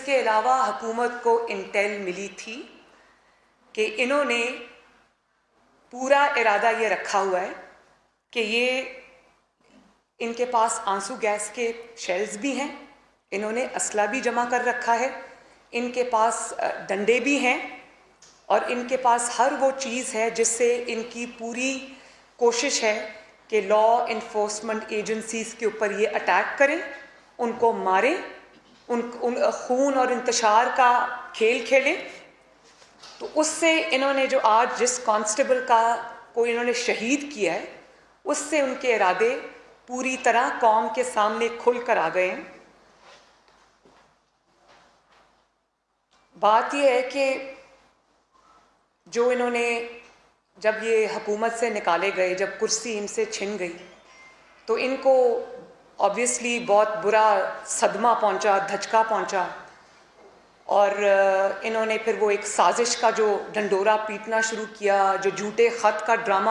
इसके अलावा हुकूमत को इंटेल मिली थी कि इन्होंने पूरा इरादा ये रखा हुआ है कि ये इनके पास आंसू गैस के शेल्स भी हैं, इन्होंने असला भी जमा कर रखा है, इनके पास डंडे भी हैं और इनके पास हर वो चीज़ है जिससे इनकी पूरी कोशिश है कि लॉ इन्फोर्समेंट एजेंसीज़ के ऊपर ये अटैक करें, उनको मारें, उन खून और इंतशार का खेल खेलें। तो उससे इन्होंने जो आज जिस कांस्टेबल को इन्होंने शहीद किया है, उससे उनके इरादे पूरी तरह कौम के सामने खुल कर आ गए हैं। बात यह है कि जो इन्होंने जब ये हुकूमत से निकाले गए, जब कुर्सी इनसे छिन गई, तो इनको ऑब्वियसली बहुत बुरा सदमा पहुंचा, धचका पहुंचा और इन्होंने फिर वो एक साजिश का जो ढंडोरा पीटना शुरू किया, जो झूठे ख़त का ड्रामा